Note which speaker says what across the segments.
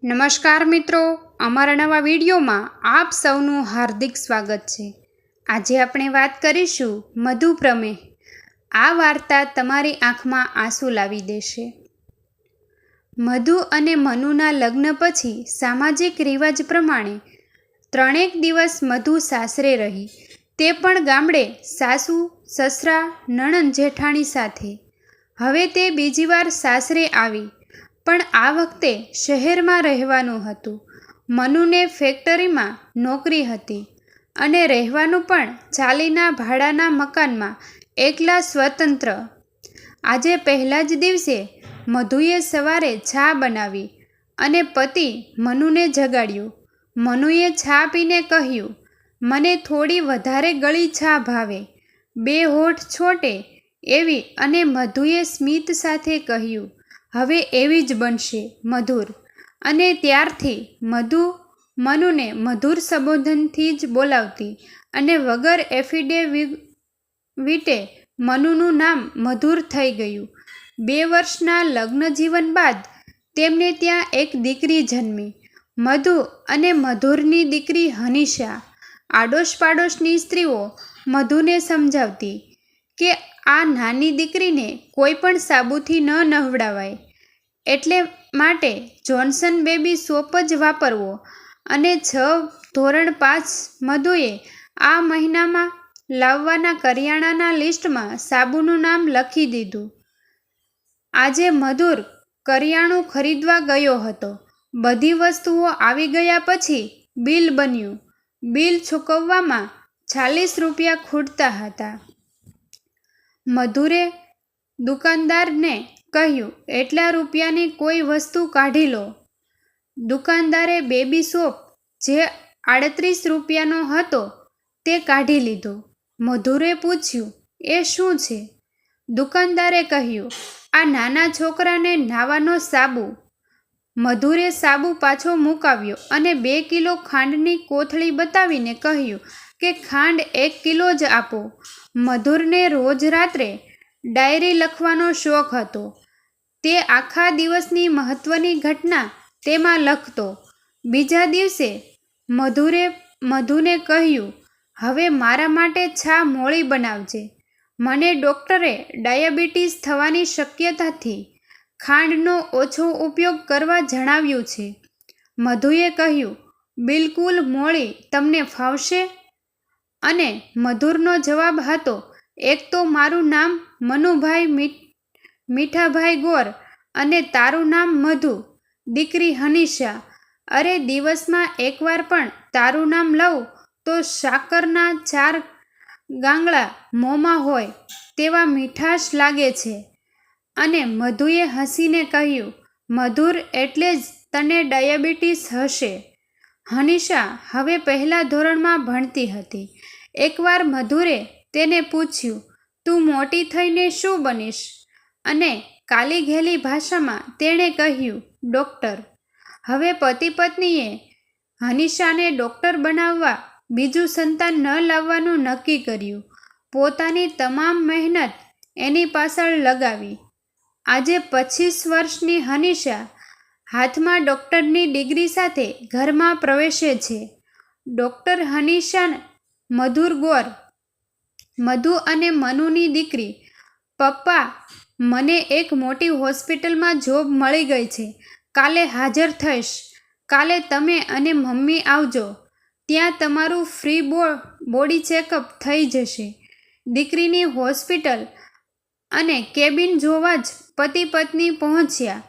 Speaker 1: નમસ્કાર મિત્રો, અમારા નવા વિડીયોમાં આપ સૌનું હાર્દિક સ્વાગત છે। આજે આપણે વાત કરીશું મધુ પ્રમેહ। આ વાર્તા તમારી આંખમાં આંસુ લાવી દેશે। મધુ અને મનુના લગ્ન પછી સામાજિક રિવાજ પ્રમાણે 3 દિવસ મધુ સાસરે રહી, તે પણ ગામડે સાસુ, સસરા, નણંદ જેઠાણી સાથે। હવે તે બીજી વાર સાસરે આવી, પણ આ વખતે શહેરમાં રહેવાનું હતું। મનુને ફેક્ટરીમાં નોકરી હતી અને રહેવાનું પણ ચાલીના ભાડાના મકાનમાં, એકલા સ્વતંત્ર। આજે પહેલા જ દિવસે મધુએ સવારે ચા બનાવી અને પતિ મનુને જગાડ્યું। મનુએ ચા પીને કહ્યું, મને થોડી વધારે ગળી ચા ભાવે, 2 હોઠ છોટે એવી। અને મધુએ સ્મિત સાથે કહ્યું, હવે એવી જ બનશે, મધુર। અને ત્યારથી મધુ મનુને મધુર સંબોધનથી જ બોલાવતી અને વગર એફિડેવિટે મનુનું નામ મધુર થઈ ગયું। 2 વર્ષના લગ્ન જીવન બાદ તેમને ત્યાં એક દીકરી જન્મી, મધુ અને મધુરની દીકરી હનિશા। આડોશ પાડોશની સ્ત્રીઓ મધુને સમજાવતી કે આ નાની દીકરીને કોઈ પણ સાબુથી ન નવડાવાય, એટલે માટે જોન્સન બેબી સોપ જ વાપરવો। અને ધોરણ 5 મધુએ આ મહિનામાં લાવવાના કરિયાણાના લિસ્ટમાં સાબુનું નામ લખી દીધું। આજે મધુર કરિયાણું ખરીદવા ગયો હતો। બધી વસ્તુઓ આવી ગયા પછી બિલ બન્યું। બિલ ચૂકવવામાં 40 રૂપિયા ખૂટતા હતા। મધુરે દુકાનદારને કહ્યું, એટલા રૂપિયાની કોઈ વસ્તુ કાઢી લો। દુકાનદારે બેબી સોપ, જે 38 રૂપિયાનો હતો, તે કાઢી લીધો। મધુરે પૂછ્યું, એ શું છે? દુકાનદારે કહ્યું, આ નાના છોકરાને નાવાનો સાબુ। મધુરે સાબુ પાછો મુકાવ્યો અને 2 કિલો ખાંડની કોથળી બતાવીને કહ્યું કે ખાંડ 1 કિલો જ આપો। મધુરને રોજ રાત્રે ડાયરી લખવાનો શોખ હતો। તે આખા દિવસની મહત્વની ઘટના તેમાં લખતો। બીજા દિવસે મધુને કહ્યું, હવે મારા માટે ચા મોળી બનાવજે, મને ડૉક્ટરે ડાયાબિટીસ થવાની શક્યતાથી ખાંડનો ઓછો ઉપયોગ કરવા જણાવ્યું છે। મધુએ કહ્યું, બિલકુલ મોળી તમને ફાવશે? અને મધુરનો જવાબ હતો, એક તો મારું નામ મનુભાઈ મીઠાભાઈ ગોર અને તારું નામ મધુ, દીકરી હનિશા। અરે દિવસમાં એકવાર પણ તારું નામ લઉં તો સાકરના 4 ગાંગડા મોંમાં હોય તેવા મીઠાશ લાગે છે। અને મધુએ હસીને કહ્યું, મધુર, એટલે જ તને ડાયાબિટીસ હશે। હનિશા હવે પહેલા ધોરણમાં ભણતી હતી। એકવાર મધુરે તેને પૂછ્યું, તું મોટી થઈને શું બનીશ? અને કાલી ઘેલી ભાષામાં તેણે કહ્યું, ડૉક્ટર। હવે પતિ પત્નીએ હનિશાને ડૉક્ટર બનાવવા બીજું સંતાન ન લાવવાનું નક્કી કર્યું। પોતાની તમામ મહેનત એની પાછળ લગાવી। આજે 25 વર્ષની હનિશા હાથમાં ડૉક્ટરની ડિગ્રી સાથે ઘરમાં પ્રવેશે છે। ડૉક્ટર હનિશા મધુર ગોર, મધુ અને મનુની દીકરી। પપ્પા, મને એક મોટી હોસ્પિટલમાં જોબ મળી ગઈ છે, કાલે હાજર થઈશ। કાલે તમે અને મમ્મી આવજો, ત્યાં તમારું ફ્રી બોડી ચેકઅપ થઈ જશે। દીકરીની હોસ્પિટલ અને કેબિન જોવા જ પતિ પત્ની પહોંચ્યા।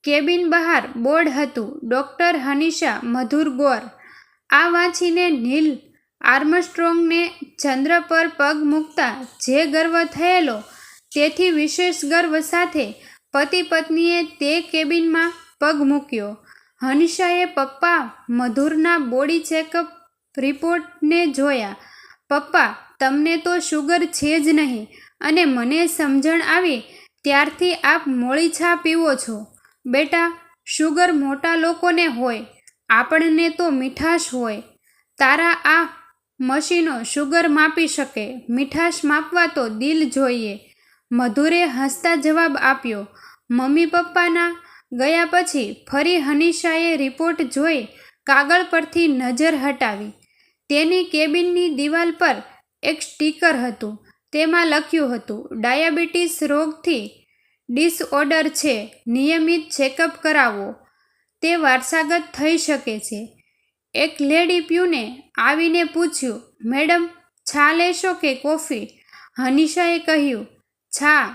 Speaker 1: કેબિન બહાર બોર્ડ હતું, ડૉક્ટર હનિશા મધુર ગોર। આ વાંચીને નીલ આર્મસ્ટ્રોંગને ચંદ્ર પર પગ મૂકતા જે ગર્વ થયેલો, તેથી વિશેષ ગર્વ સાથે પતિ પત્નીએ તે કેબિનમાં પગ મૂક્યો। હનિશાએ પપ્પા મધુરના બોડી ચેકઅપ રિપોર્ટને જોયા। પપ્પા, તમને તો શુગર છે જ નહીં, અને મને સમજણ આવી ત્યારથી આપ મોળી ચા પીવો છો। બેટા, શુગર મોટા લોકોને હોય, આપણને તો મીઠાશ હોય। તારા આ મશીનો શુગર માપી શકે, મીઠાશ માપવા તો દિલ જોઈએ। મધુરે હસતા જવાબ આપ્યો, મમ્મી પપ્પાના ગયા પછી ફરી હનીશાએ રિપોર્ટ જોઈ કાગળ પરથી નજર હટાવી. તેની કેબિનની દિવાલ પર એક સ્ટીકર હતું. તેમાં લખ્યું હતું, ડાયાબિટીસ રોગથી ડિસઓર્ડર છે, નિયમિત ચેકઅપ કરાવો, તે વારસાગત થઈ શકે છે. એક લેડી પ્યુને આવીને પૂછ્યું, મેડમ, છા લેશો કે કોફી? હનીશાએ કહ્યું, છા.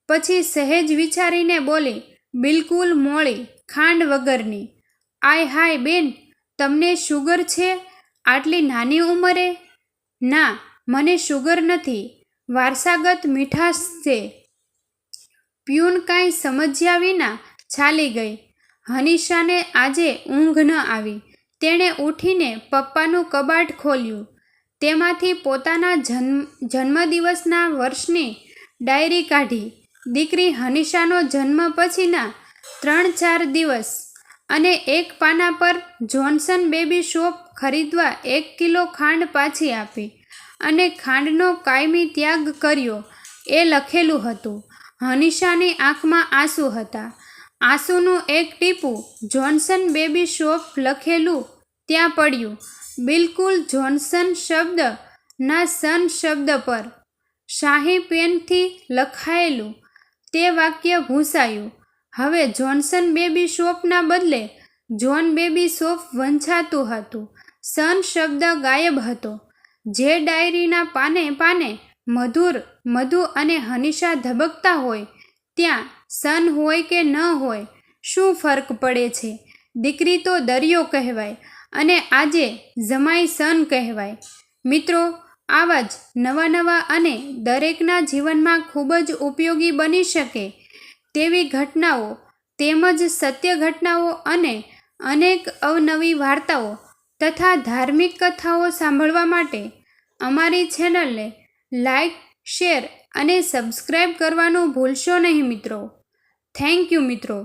Speaker 1: પછી સહેજ વિચારીને બોલી, બિલકુલ મોળી, ખાંડ વગરની. આય હાય બેન, તમને શુગર છે આટલી નાની ઉંમરે? ના, મને શુગર નથી, વારસાગત મીઠાશ છે. પ્યુન કાંઈ સમજ્યા વિના ચાલી ગઈ. હનીશાને આજે ઊંઘ ન આવી. તેણે ઉઠીને પપ્પાનું કબાટ ખોલ્યું. તેમાંથી પોતાના જન્મદિવસના વર્ષની ડાયરી કાઢી. દીકરી હનીશાનો જન્મ પછીના 3-4 દિવસ અને એક પાના પર જોન્સન બેબી સોપ ખરીદવા 1 કિલો ખાંડ પાછી આપી અને ખાંડનો કાયમી ત્યાગ કર્યો એ લખેલું હતું. હનીશાની આંખમાં આંસુ હતા. આંસુનું એક ટીપું જોન્સન બેબી સોપ લખેલું ત્યાં પડ્યું, બિલકુલ જોન્સન શબ્દ ના સન શબ્દ પર. શાહી પેનથી લખાયેલું તે વાક્ય ભૂંસાયું. હવે જોન્સન બેબી સોપના બદલે જોન બેબી સોપ વંચાતું હતું. સન શબ્દ ગાયબ હતો. જે ડાયરીના પાને પાને મધુ અને હનીશા ધબકતા હોય ત્યાં સન હોય કે ન હોય, શું ફરક પડે છે? દીકરી તો દરિયો કહેવાય અને આજે જમાઈ સન કહેવાય. મિત્રો, આવા જ નવા અને દરેકના જીવનમાં ખૂબ જ ઉપયોગી બની શકે તેવી ઘટનાઓ તેમજ સત્ય ઘટનાઓ અને અનેક અવનવી વાર્તાઓ તથા ધાર્મિક કથાઓ સાંભળવા માટે અમારી ચેનલને લાઈક, શેર અને સબસ્ક્રાઈબ કરવાનું ભૂલશો નહીં મિત્રો. થેન્ક યુ મિત્રો.